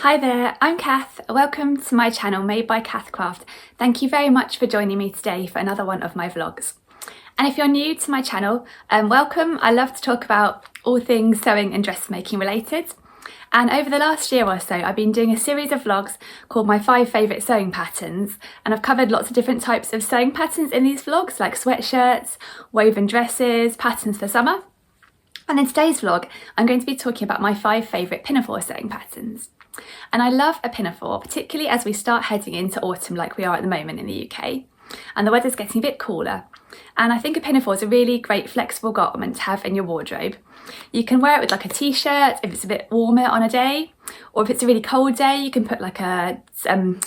Hi there, I'm Cath. Welcome to my channel Made by Cath Craft. Thank you very much for joining me today for another one of my vlogs. And if you're new to my channel, welcome. I love to talk about all things sewing and dressmaking related. And over the last year or so, I've been doing a series of vlogs called my 5 favourite sewing patterns. And I've covered lots of different types of sewing patterns in these vlogs, like sweatshirts, woven dresses, patterns for summer. And in today's vlog, I'm going to be talking about my 5 favourite pinafore sewing patterns. And I love a pinafore, particularly as we start heading into autumn like we are at the moment in the UK. And the weather's getting a bit cooler. And I think a pinafore is a really great flexible garment to have in your wardrobe. You can wear it with like a t-shirt if it's a bit warmer on a day, or if it's a really cold day, you can put like a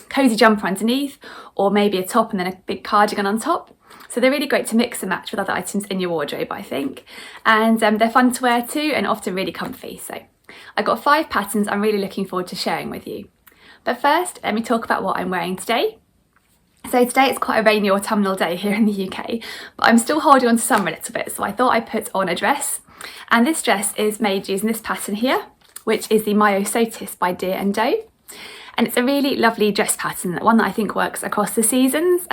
cosy jumper underneath, or maybe a top and then a big cardigan on top. So they're really great to mix and match with other items in your wardrobe, I think. And they're fun to wear too, and often really comfy. So I've got 5 patterns I'm really looking forward to sharing with you. But first, let me talk about what I'm wearing today. So today it's quite a rainy autumnal day here in the UK, but I'm still holding on to summer a little bit, so I thought I'd put on a dress. And this dress is made using this pattern here, which is the Myosotis by Deer and Doe. And it's a really lovely dress pattern, one that I think works across the seasons.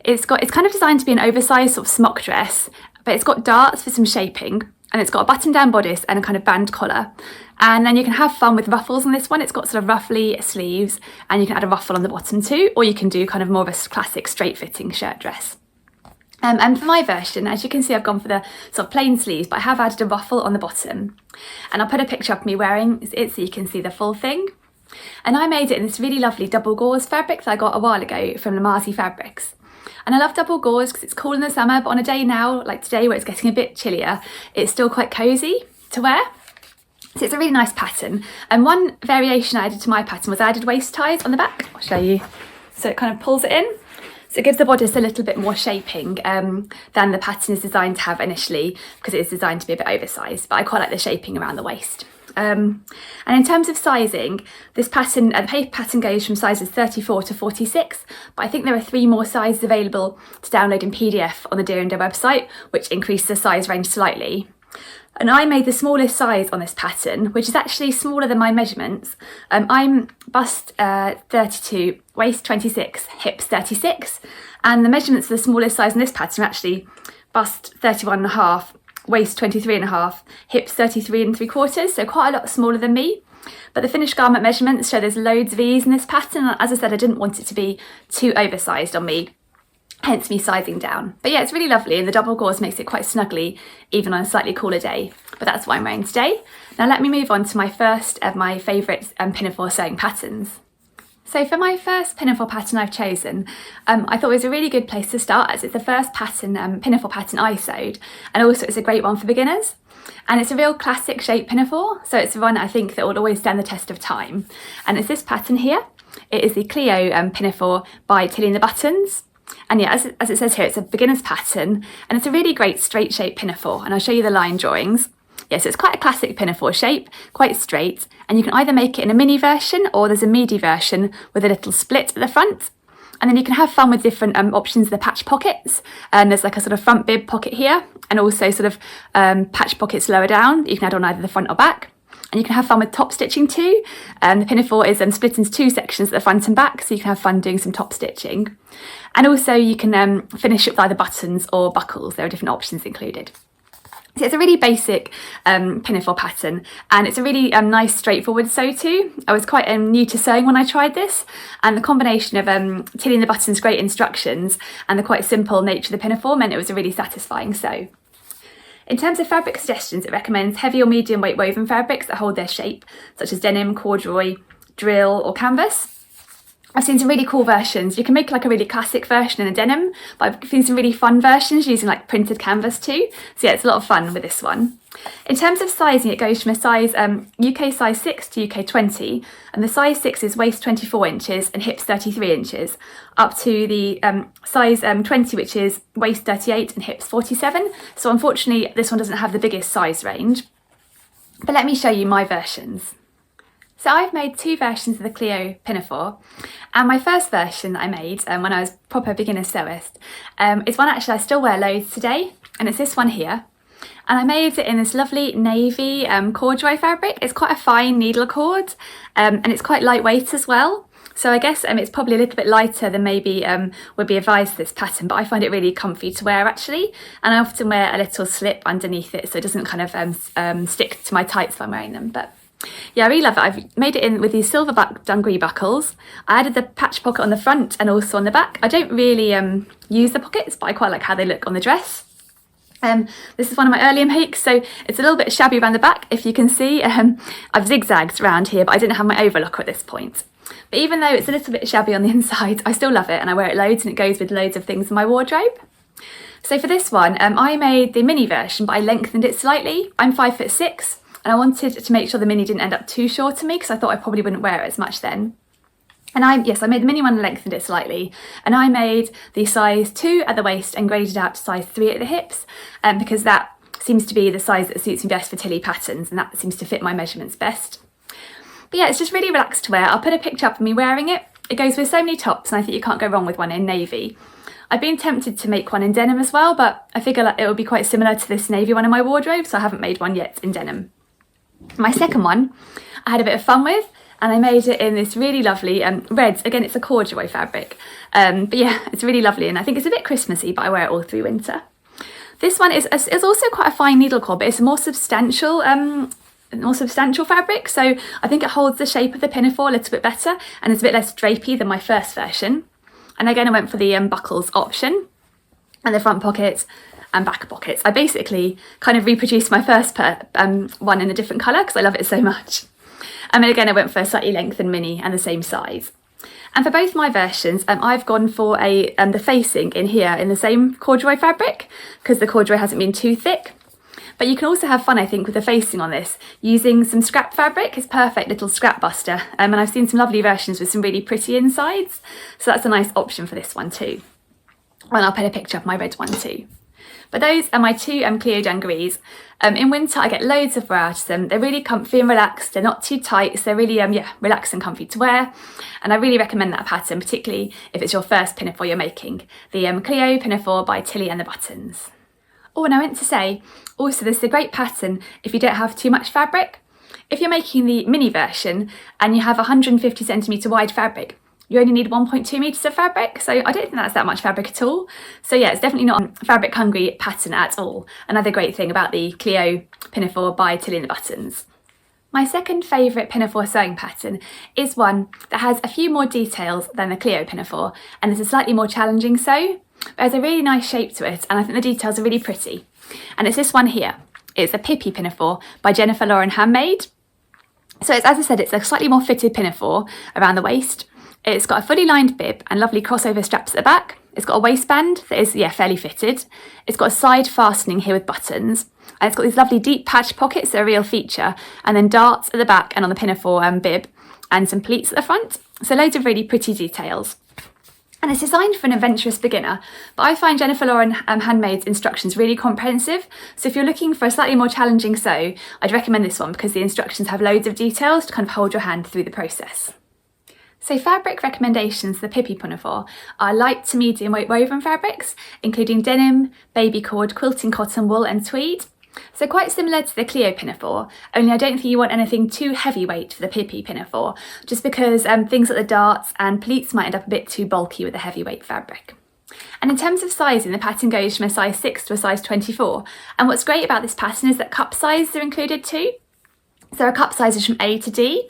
It's kind of designed to be an oversized sort of smock dress, but it's got darts for some shaping, and it's got a button down bodice and a kind of band collar. And then you can have fun with ruffles on this one. It's got sort of ruffly sleeves, and you can add a ruffle on the bottom too, or you can do kind of more of a classic straight fitting shirt dress. And for my version, as you can see, I've gone for the sort of plain sleeves, but I have added a ruffle on the bottom. And I'll put a picture of me wearing it so you can see the full thing. And I made it in this really lovely double gauze fabric that I got a while ago from Lamasi Fabrics. And I love double gauze because it's cool in the summer, but on a day now, like today where it's getting a bit chillier, it's still quite cosy to wear. So it's a really nice pattern. And one variation I added to my pattern was I added waist ties on the back. I'll show you. So it kind of pulls it in. So it gives the bodice a little bit more shaping than the pattern is designed to have initially, because it is designed to be a bit oversized, but I quite like the shaping around the waist. And in terms of sizing, this pattern, the paper pattern goes from sizes 34 to 46, but I think there are 3 more sizes available to download in PDF on the Deer and Doe website, which increase the size range slightly. And I made the smallest size on this pattern, which is actually smaller than my measurements. I'm bust 32, waist 26, hips 36, and the measurements for the smallest size in this pattern are actually bust 31.5, waist 23.5, hips 33.75, so quite a lot smaller than me. But the finished garment measurements show there's loads of ease in this pattern, and as I said, I didn't want it to be too oversized on me, hence me sizing down. But yeah, it's really lovely, and the double gauze makes it quite snuggly even on a slightly cooler day. But that's what I'm wearing today. Now let me move on to my first of my favourite pinafore sewing patterns. So for my first pinafore pattern I've chosen, I thought it was a really good place to start, as it's the first pattern, pinafore pattern I sewed, and also it's a great one for beginners. And it's a real classic shape pinafore, so it's one I think that will always stand the test of time. And it's this pattern here. It is the Cleo pinafore by Tilling the Buttons. And yeah, as it says here, it's a beginner's pattern, and it's a really great straight shape pinafore, and I'll show you the line drawings. Yeah, so it's quite a classic pinafore shape, quite straight, and you can either make it in a mini version or there's a midi version with a little split at the front. And then you can have fun with different options of the patch pockets. And there's like a sort of front bib pocket here, and also sort of patch pockets lower down. You can add on either the front or back. And you can have fun with top stitching too. The pinafore is split into 2 sections at the front and back, so you can have fun doing some top stitching. And also you can finish it with either buttons or buckles. There are different options included. So it's a really basic pinafore pattern, and it's a really nice straightforward sew too. I was quite new to sewing when I tried this, and the combination of Tilling the Buttons' great instructions and the quite simple nature of the pinafore meant it was a really satisfying sew. In terms of fabric suggestions, it recommends heavy or medium weight woven fabrics that hold their shape, such as denim, corduroy, drill or canvas. I've seen some really cool versions. You can make like a really classic version in a denim, but I've seen some really fun versions using like printed canvas too. So yeah, it's a lot of fun with this one. In terms of sizing, it goes from a size UK size 6 to UK 20, and the size 6 is waist 24 inches and hips 33 inches, up to the size 20, which is waist 38 and hips 47. So unfortunately, this one doesn't have the biggest size range. But let me show you my versions. So I've made 2 versions of the Cleo pinafore, and my first version that I made when I was proper beginner sewist is one actually I still wear loads today, and it's this one here. And I made it in this lovely navy corduroy fabric. It's quite a fine needle cord, and it's quite lightweight as well. So I guess it's probably a little bit lighter than maybe would be advised for this pattern, but I find it really comfy to wear actually. And I often wear a little slip underneath it so it doesn't kind of stick to my tights if I'm wearing them. But yeah, I really love it. I've made it in with these silver dungaree buckles. I added the patch pocket on the front and also on the back. I don't really use the pockets, but I quite like how they look on the dress. This is one of my earlier makes, so it's a little bit shabby around the back. If you can see, I've zigzagged around here, but I didn't have my overlocker at this point. But even though it's a little bit shabby on the inside, I still love it and I wear it loads, and it goes with loads of things in my wardrobe. So for this one, I made the mini version, but I lengthened it slightly. I'm 5'6", and I wanted to make sure the mini didn't end up too short on me because I thought I probably wouldn't wear it as much then. And I made the mini one and lengthened it slightly, and I made the size 2 at the waist and graded out to size 3 at the hips, because that seems to be the size that suits me best for Tilly patterns, and that seems to fit my measurements best. But yeah, it's just really relaxed to wear. I'll put a picture up of me wearing it. It goes with so many tops, and I think you can't go wrong with one in navy. I've been tempted to make one in denim as well, but I figure it would be quite similar to this navy one in my wardrobe, so I haven't made one yet in denim. My second one, I had a bit of fun with, and I made it in this really lovely red. Again, it's a corduroy fabric, but yeah, it's really lovely, and I think it's a bit Christmassy, but I wear it all through winter. This one is also quite a fine needle cord, but it's a more substantial fabric, so I think it holds the shape of the pinafore a little bit better, and it's a bit less drapey than my first version. And again, I went for the buckles option, and the front pockets and back pockets. I basically kind of reproduced my first one in a different colour because I love it so much. And then again, I went for a slightly lengthened mini and the same size. And for both my versions, I've gone for the facing in here in the same corduroy fabric because the corduroy hasn't been too thick. But you can also have fun, I think, with the facing on this using some scrap fabric. It's perfect little scrap buster, and I've seen some lovely versions with some really pretty insides, so that's a nice option for this one too. And I'll put a picture of my red one too. But those are my two Cleo dungarees. In winter, I get loads of wear out of them. They're really comfy and relaxed. They're not too tight, so they're really relaxed and comfy to wear. And I really recommend that pattern, particularly if it's your first pinafore you're making. The Cleo pinafore by Tilly and the Buttons. Oh, and I meant to say, also this is a great pattern if you don't have too much fabric. If you're making the mini version and you have 150 centimetre wide fabric, you only need 1.2 metres of fabric, so I don't think that's that much fabric at all. So yeah, it's definitely not a fabric hungry pattern at all. Another great thing about the Cleo pinafore by Tilly and the Buttons. My second favourite pinafore sewing pattern is one that has a few more details than the Cleo pinafore, and it's a slightly more challenging sew, but there's a really nice shape to it, and I think the details are really pretty. And it's this one here. It's a Pippi pinafore by Jennifer Lauren Handmade. So it's, as I said, it's a slightly more fitted pinafore around the waist. It's got a fully lined bib and lovely crossover straps at the back. It's got a waistband that is, fairly fitted. It's got a side fastening here with buttons. And it's got these lovely deep patch pockets that are a real feature. And then darts at the back and on the pinafore bib. And some pleats at the front. So loads of really pretty details. And it's designed for an adventurous beginner, but I find Jennifer Lauren Handmade's instructions really comprehensive. So if you're looking for a slightly more challenging sew, I'd recommend this one because the instructions have loads of details to kind of hold your hand through the process. So fabric recommendations for the Pippi pinafore are light to medium weight woven fabrics, including denim, baby cord, quilting cotton wool and tweed. So quite similar to the Cleo pinafore, only I don't think you want anything too heavyweight for the Pippi pinafore, just because things like the darts and pleats might end up a bit too bulky with the heavyweight fabric. And in terms of sizing, the pattern goes from a size 6 to a size 24. And what's great about this pattern is that cup sizes are included too. So our cup sizes from A to D.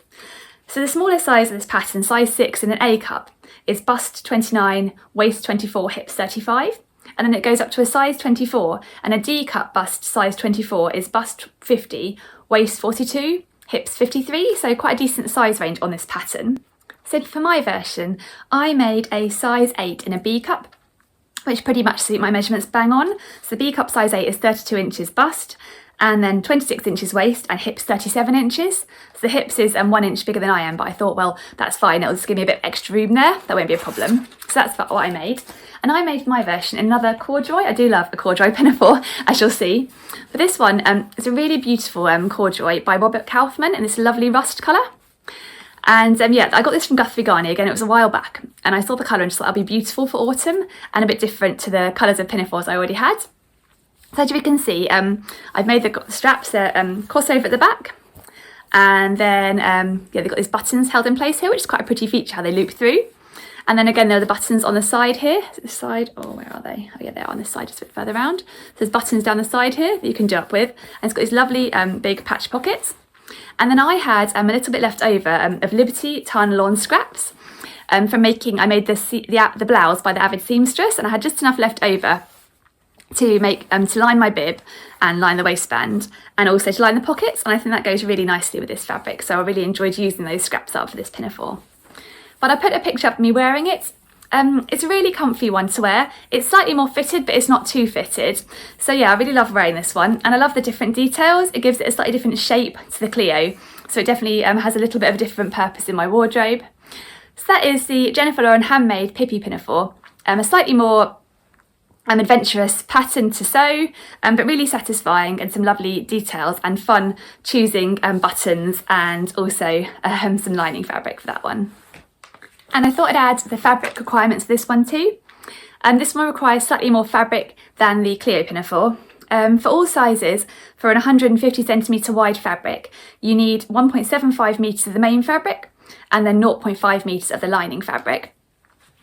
So the smaller size of this pattern, size 6 in an A cup, is bust 29, waist 24, hips 35. And then it goes up to a size 24, and a D cup bust size 24 is bust 50, waist 42, hips 53, so quite a decent size range on this pattern. So for my version, I made a size 8 in a B cup, which pretty much suit my measurements bang on. So the B cup size 8 is 32 inches bust, and then 26 inches waist and hips 37 inches. So the hips is 1 inch bigger than I am, but I thought, well, that's fine. It'll just give me a bit of extra room there. That won't be a problem. So that's what I made. And I made my version in another corduroy. I do love a corduroy pinafore, as you'll see. But this one is a really beautiful corduroy by Robert Kaufman in this lovely rust colour. And yeah, I got this from Guthrie Garnier. Again, it was a while back. And I saw the colour and just thought that'd be beautiful for autumn and a bit different to the colours of pinafores I already had. So as you can see, I've made the straps cross over at the back, and then yeah, they've got these buttons held in place here, which is quite a pretty feature how they loop through. And then again, there are the buttons on the side here. This side, oh, where are they? Oh yeah, they're on this side, just a bit further around. So there's buttons down the side here that you can do up with, and it's got these lovely big patch pockets. And then I had a little bit left over of Liberty tarn lawn scraps from making. I made the blouse by the avid seamstress, and I had just enough left over to make to line my bib and line the waistband, and also to line the pockets. And I think that goes really nicely with this fabric. So I really enjoyed using those scraps up for this pinafore. But I put a picture up of me wearing it. It's a really comfy one to wear. It's slightly more fitted, but it's not too fitted. So yeah, I really love wearing this one, and I love the different details. It gives it a slightly different shape to the Cleo. So it definitely has a little bit of a different purpose in my wardrobe. So that is the Jennifer Lauren Handmade Pippi pinafore. A slightly more adventurous pattern to sew, but really satisfying, and some lovely details, and fun choosing buttons, and also some lining fabric for that one. And I thought I'd add the fabric requirements for this one too. This one requires slightly more fabric than the Cleo pinafore. For all sizes, for an 150 centimetre wide fabric, you need 1.75 metres of the main fabric, and then 0.5 metres of the lining fabric.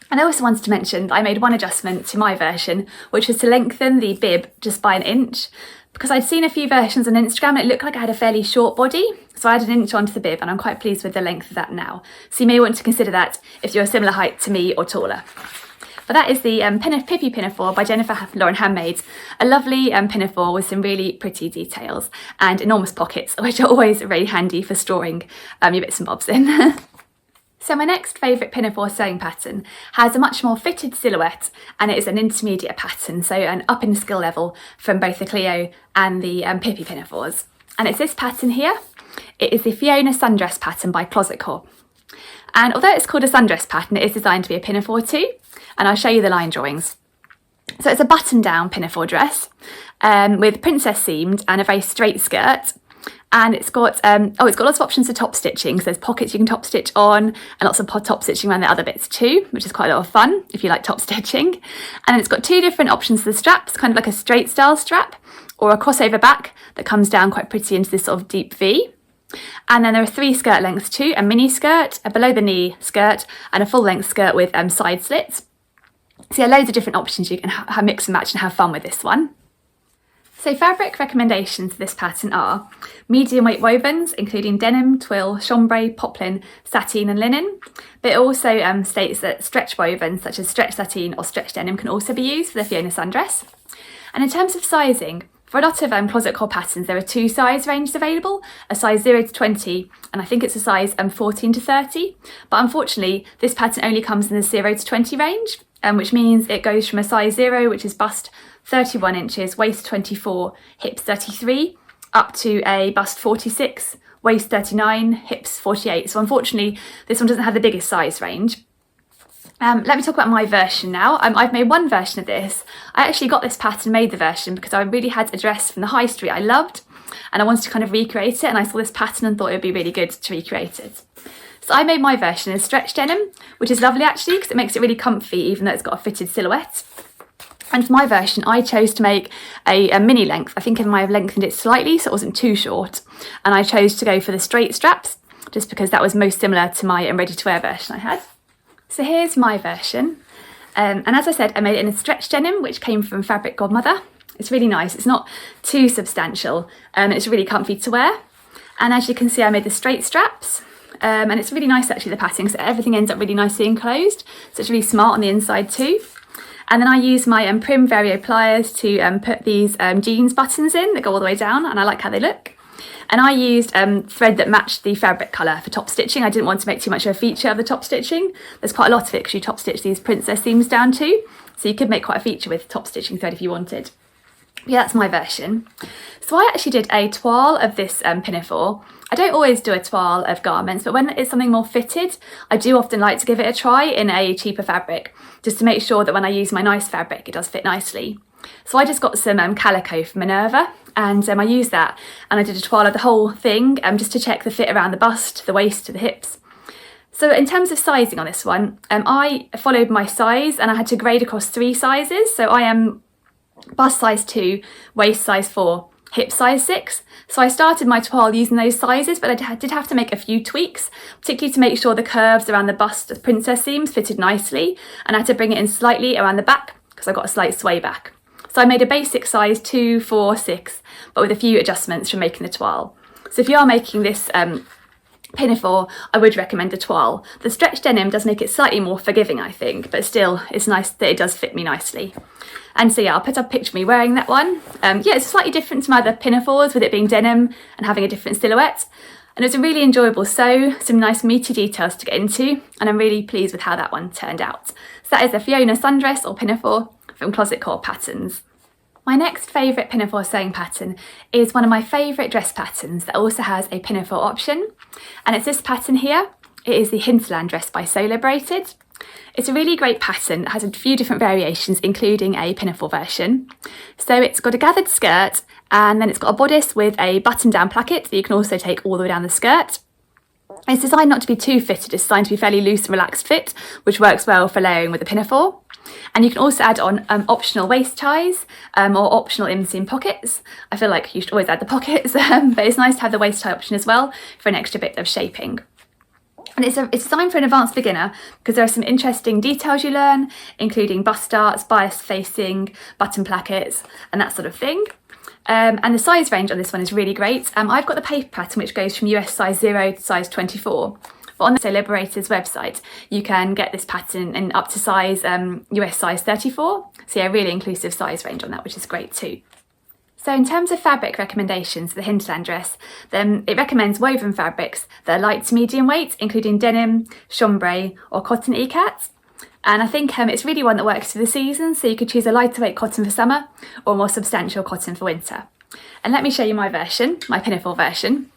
And I also wanted to mention that I made one adjustment to my version, which was to lengthen the bib just by 1 inch, because I'd seen a few versions on Instagram and it looked like I had a fairly short body. So I added 1 inch onto the bib, and I'm quite pleased with the length of that now. So you may want to consider that if you're a similar height to me or taller. But that is the Pippi pinafore by Jennifer Lauren Handmade. A lovely pinafore with some really pretty details and enormous pockets, which are always really handy for storing your bits and bobs in. So my next favourite pinafore sewing pattern has a much more fitted silhouette, and it is an intermediate pattern, so an up in skill level from both the Cleo and the Pippi pinafores. And it's this pattern here. It is the Fiona sundress pattern by Closet Core. And although it's called a sundress pattern, it is designed to be a pinafore too, and I'll show you the line drawings. So it's a button-down pinafore dress with princess seamed and a very straight skirt. And it's got lots of options for top stitching. So there's pockets you can top stitch on, and lots of top stitching around the other bits too, which is quite a lot of fun if you like top stitching. And it's got 2 different options for the straps, kind of like a straight style strap or a crossover back that comes down quite pretty into this sort of deep V. And then there are 3 skirt lengths too: a mini skirt, a below the knee skirt, and a full length skirt with side slits. So yeah, loads of different options you can mix and match and have fun with this one. So fabric recommendations for this pattern are medium weight wovens, including denim, twill, chambray, poplin, sateen and linen. But it also states that stretch wovens such as stretch sateen or stretch denim can also be used for the Fiona sundress. And in terms of sizing, for a lot of Closet Core patterns, there are 2 size ranges available, a size 0 to 20, and I think it's a size 14 to 30. But unfortunately, this pattern only comes in the 0 to 20 range, which means it goes from a size 0, which is bust 31 inches, waist 24, hips 33, up to a bust 46, waist 39, hips 48. So unfortunately, this one doesn't have the biggest size range. Let me talk about my version now. I've made one version of this. I actually got this pattern, made the version, because I really had a dress from the high street I loved, and I wanted to kind of recreate it, and I saw this pattern and thought it would be really good to recreate it. So I made my version in stretch denim, which is lovely actually, because it makes it really comfy even though it's got a fitted silhouette. And for my version, I chose to make a mini length. I think I might have lengthened it slightly so it wasn't too short. And I chose to go for the straight straps, just because that was most similar to my ready-to-wear version I had. So here's my version. And as I said, I made it in a stretch denim, which came from Fabric Godmother. It's really nice. It's not too substantial, and it's really comfy to wear. And as you can see, I made the straight straps. And it's really nice actually, the pattern, so everything ends up really nicely enclosed. So it's really smart on the inside too. And then I use my Prim Vario pliers to put these jeans buttons in that go all the way down, and I like how they look. And I used thread that matched the fabric colour for top stitching. I didn't want to make too much of a feature of the top stitching. There's quite a lot of it because you top stitch these princess seams down too. So you could make quite a feature with top stitching thread if you wanted. Yeah, that's my version. So I actually did a toile of this pinafore. I don't always do a toile of garments, but when it's something more fitted, I do often like to give it a try in a cheaper fabric, just to make sure that when I use my nice fabric, it does fit nicely. So I just got some calico from Minerva, and I used that, and I did a toile of the whole thing just to check the fit around the bust, the waist to the hips. So in terms of sizing on this one, I followed my size, and I had to grade across 3 sizes. So I am bust size 2, waist size 4, hip size 6. So I started my toile using those sizes, but I did have to make a few tweaks, particularly to make sure the curves around the bust princess seams fitted nicely, and I had to bring it in slightly around the back because I got a slight sway back. So I made a basic size 2, 4, 6, but with a few adjustments from making the toile. So if you are making this pinafore, I would recommend a toile. The stretch denim does make it slightly more forgiving, I think, but still it's nice that it does fit me nicely. And so yeah, I'll put up a picture of me wearing that one. Yeah, it's slightly different to my other pinafores with it being denim and having a different silhouette. And it was a really enjoyable sew, some nice meaty details to get into, and I'm really pleased with how that one turned out. So that is a Fiona sundress or pinafore from Closet Core Patterns. My next favourite pinafore sewing pattern is one of my favourite dress patterns that also has a pinafore option, and it's this pattern here. It is the Hinterland dress by Liberated. It's a really great pattern that has a few different variations, including a pinafore version. So it's got a gathered skirt, and then it's got a bodice with a button down placket that you can also take all the way down the skirt. It's designed not to be too fitted, it's designed to be fairly loose and relaxed fit, which works well for layering with a pinafore. And you can also add on optional waist ties or optional inseam pockets. I feel like you should always add the pockets, but it's nice to have the waist tie option as well for an extra bit of shaping. And it's designed for an advanced beginner because there are some interesting details you learn, including bust darts, bias facing, button plackets, and that sort of thing. And the size range on this one is really great. I've got the paper pattern which goes from US size 0 to size 24. But on the Liberated's website, you can get this pattern in up to size US size 34. So yeah, really inclusive size range on that, which is great too. So in terms of fabric recommendations for the Hinterland dress, then it recommends woven fabrics that are light to medium weight, including denim, chambray or cotton ikat. And I think it's really one that works for the season, so you could choose a lighter weight cotton for summer or more substantial cotton for winter. And let me show you my version, my pinafore version.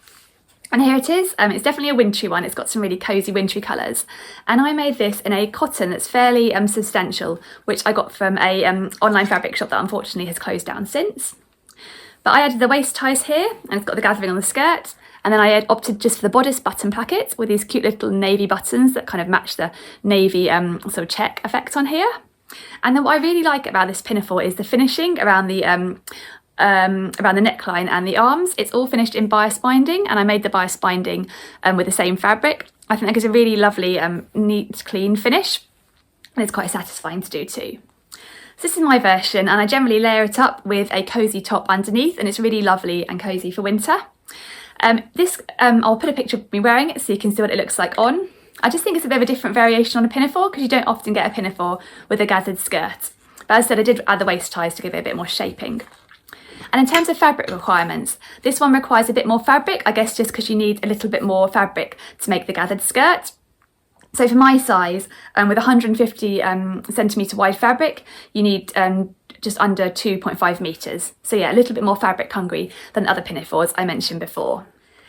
And here it is. It's definitely a wintry one. It's got some really cosy wintry colours. And I made this in a cotton that's fairly substantial, which I got from a online fabric shop that unfortunately has closed down since. But I added the waist ties here, and it's got the gathering on the skirt. And then I opted just for the bodice button placket with these cute little navy buttons that kind of match the navy sort of check effect on here. And then what I really like about this pinafore is the finishing around the neckline and the arms. It's all finished in bias binding, and I made the bias binding with the same fabric. I think that gives a really lovely, neat, clean finish, and it's quite satisfying to do too. So this is my version, and I generally layer it up with a cosy top underneath, and it's really lovely and cosy for winter. I'll put a picture of me wearing it so you can see what it looks like on. I just think it's a bit of a different variation on a pinafore because you don't often get a pinafore with a gathered skirt. But as I said, I did add the waist ties to give it a bit more shaping. And in terms of fabric requirements, this one requires a bit more fabric, I guess just because you need a little bit more fabric to make the gathered skirt. So for my size, with 150 centimetre wide fabric, you need just under 2.5 metres. So yeah, a little bit more fabric hungry than other pinafores I mentioned before.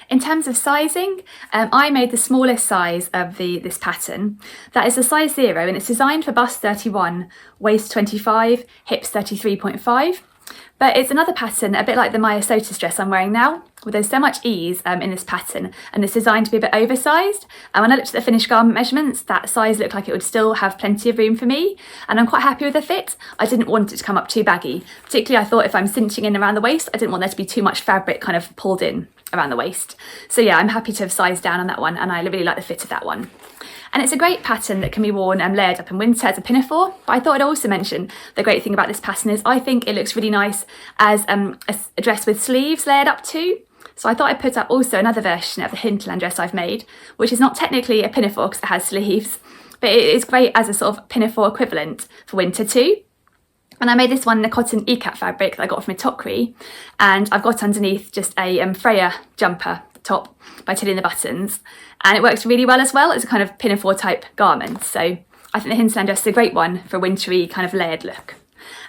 In terms of sizing, I made the smallest size of this pattern. That is a size 0, and it's designed for bust 31, waist 25, hips 33.5. But it's another pattern, a bit like the Maya Sotis dress I'm wearing now, where there's so much ease in this pattern, and it's designed to be a bit oversized. And when I looked at the finished garment measurements, that size looked like it would still have plenty of room for me, and I'm quite happy with the fit. I didn't want it to come up too baggy. Particularly, I thought if I'm cinching in around the waist, I didn't want there to be too much fabric kind of pulled in around the waist. So yeah, I'm happy to have sized down on that one, and I really like the fit of that one. And it's a great pattern that can be worn layered up in winter as a pinafore. But I thought I'd also mention the great thing about this pattern is I think it looks really nice as a dress with sleeves layered up too. So I thought I'd put up also another version of the Hinterland dress I've made, which is not technically a pinafore because it has sleeves, but it is great as a sort of pinafore equivalent for winter too. And I made this one in a cotton ikat fabric that I got from a Tokri, and I've got underneath just a Freya jumper top by tilling the buttons, and it works really well as well as a kind of pinafore type garment. So I think the Hinterland dress is a great one for a wintry kind of layered look.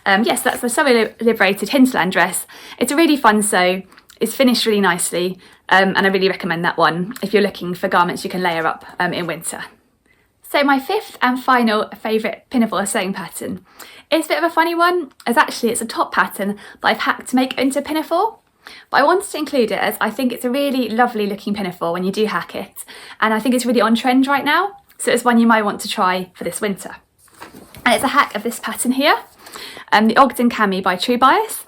Yes, that's the Sew Liberated Hinterland dress. It's a really fun sew. It's finished really nicely, and I really recommend that one if you're looking for garments you can layer up in winter. So my fifth and final favourite pinafore sewing pattern is a bit of a funny one, as actually it's a top pattern that I've hacked to make into a pinafore. But I wanted to include it as I think it's a really lovely looking pinafore when you do hack it, and I think it's really on trend right now, so it's one you might want to try for this winter. And it's a hack of this pattern here, the Ogden Cami by True Bias.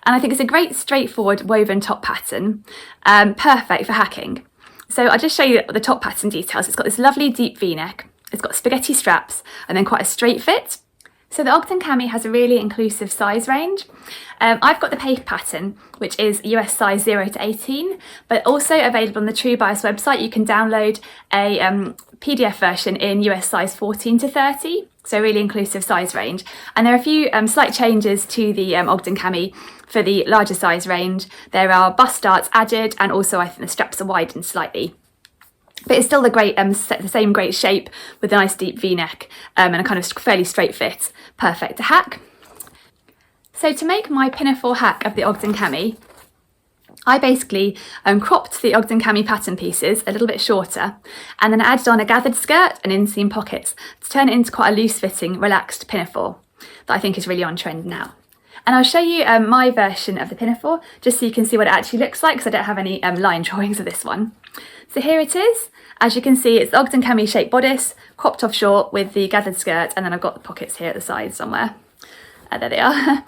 And I think it's a great straightforward woven top pattern, perfect for hacking. So I'll just show you the top pattern details. It's got this lovely deep V-neck, it's got spaghetti straps, and then quite a straight fit. So the Ogden Cami has a really inclusive size range. I've got the paper pattern, which is US size 0 to 18, but also available on the True Bias website. You can download a PDF version in US size 14 to 30, so really inclusive size range. And there are a few slight changes to the Ogden Cami for the larger size range. There are bust darts added, and also I think the straps are widened slightly. But it's still the same great shape with a nice deep V-neck and a kind of fairly straight fit, perfect to hack. So to make my pinafore hack of the Ogden Cami, I basically cropped the Ogden Cami pattern pieces a little bit shorter, and then added on a gathered skirt and inseam pockets to turn it into quite a loose-fitting, relaxed pinafore that I think is really on trend now. And I'll show you my version of the pinafore, just so you can see what it actually looks like, because I don't have any line drawings of this one. So here it is. As you can see, it's the Ogden Cami shaped bodice, cropped off short with the gathered skirt, and then I've got the pockets here at the side somewhere. There they are.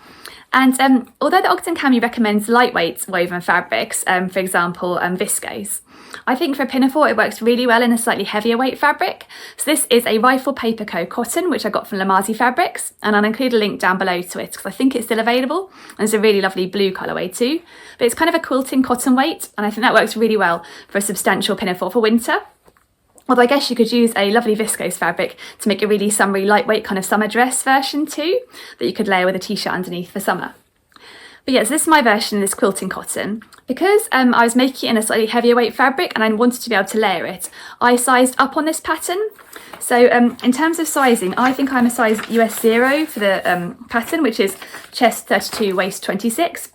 And although the Ogden Cami recommends lightweight woven fabrics, for example, viscose, I think for a pinafore it works really well in a slightly heavier weight fabric. So this is a Rifle Paperco cotton, which I got from Lamazi Fabrics, and I'll include a link down below to it because I think it's still available, and it's a really lovely blue colourway too. But it's kind of a quilting cotton weight, and I think that works really well for a substantial pinafore for winter. Although I guess you could use a lovely viscose fabric to make a really summery, lightweight kind of summer dress version too, that you could layer with a t-shirt underneath for summer. But yes, this is my version of this quilting cotton. Because I was making it in a slightly heavier weight fabric and I wanted to be able to layer it, I sized up on this pattern. So in terms of sizing, I think I'm a size US 0 for the pattern, which is chest 32, waist 26.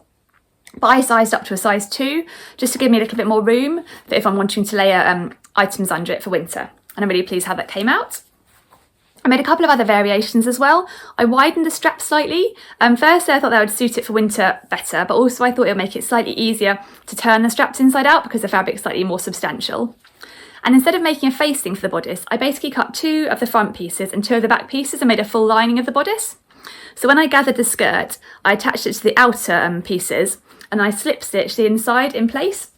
But I sized up to a size 2, just to give me a little bit more room for if I'm wanting to layer items under it for winter. And I'm really pleased how that came out. I made a couple of other variations as well. I widened the strap slightly. Firstly, I thought that would suit it for winter better, but also I thought it would make it slightly easier to turn the straps inside out because the fabric's slightly more substantial. And instead of making a facing for the bodice, I basically cut 2 of the front pieces and 2 of the back pieces and made a full lining of the bodice. So when I gathered the skirt, I attached it to the outer pieces and I slip stitched the inside in place.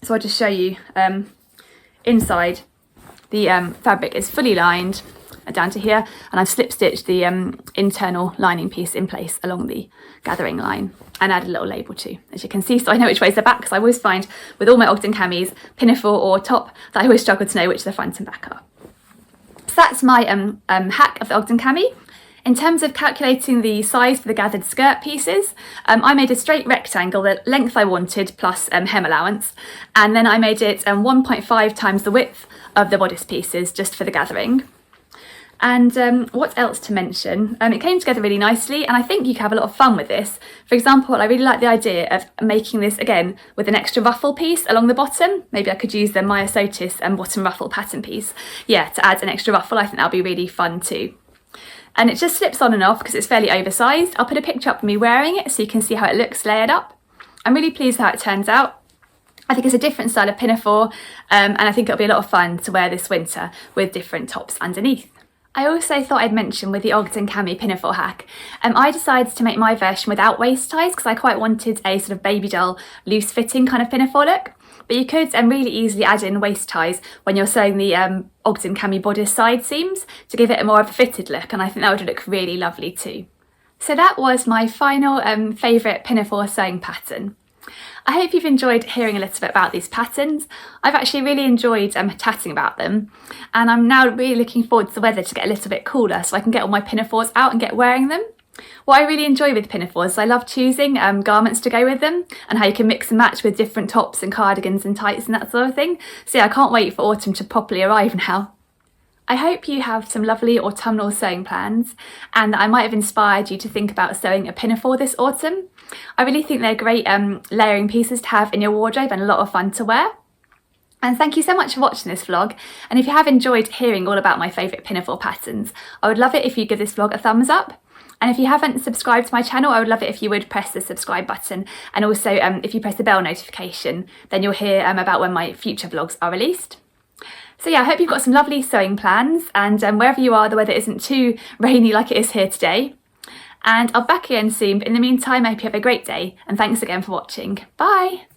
So I'll just show you inside the fabric is fully lined down to here, and I've slip stitched the internal lining piece in place along the gathering line and added a little label too, as you can see, so I know which way's the back, because I always find with all my Ogden Camis, pinafore or top, that I always struggle to know which the front and back are. So that's my hack of the Ogden Cami. In terms of calculating the size for the gathered skirt pieces, I made a straight rectangle, the length I wanted plus hem allowance, and then I made it 1.5 times the width of the bodice pieces just for the gathering. And what else to mention? It came together really nicely, and I think you can have a lot of fun with this. For example, I really like the idea of making this again with an extra ruffle piece along the bottom. Maybe I could use the Maya Sotis bottom ruffle pattern piece, to add an extra ruffle. I think that'll be really fun too. And it just slips on and off because it's fairly oversized. I'll put a picture up of me wearing it so you can see how it looks layered up. I'm really pleased how it turns out. I think it's a different style of pinafore, and I think it'll be a lot of fun to wear this winter with different tops underneath. I also thought I'd mention with the Ogden Cami pinafore hack, I decided to make my version without waist ties because I quite wanted a sort of baby doll loose fitting kind of pinafore look. But you could really easily add in waist ties when you're sewing the Ogden Cami bodice side seams to give it a more of a fitted look, and I think that would look really lovely too. So that was my final favourite pinafore sewing pattern. I hope you've enjoyed hearing a little bit about these patterns. I've actually really enjoyed chatting about them, and I'm now really looking forward to the weather to get a little bit cooler so I can get all my pinafores out and get wearing them. What I really enjoy with pinafores is I love choosing garments to go with them and how you can mix and match with different tops and cardigans and tights and that sort of thing. So yeah, I can't wait for autumn to properly arrive now. I hope you have some lovely autumnal sewing plans and that I might have inspired you to think about sewing a pinafore this autumn. I really think they're great layering pieces to have in your wardrobe and a lot of fun to wear. And thank you so much for watching this vlog, and if you have enjoyed hearing all about my favourite pinafore patterns, I would love it if you give this vlog a thumbs up. And if you haven't subscribed to my channel, I would love it if you would press the subscribe button, and also if you press the bell notification, then you'll hear about when my future vlogs are released. So yeah, I hope you've got some lovely sewing plans, and wherever you are, the weather isn't too rainy like it is here today. And I'll be back again soon, but in the meantime, I hope you have a great day, and thanks again for watching. Bye!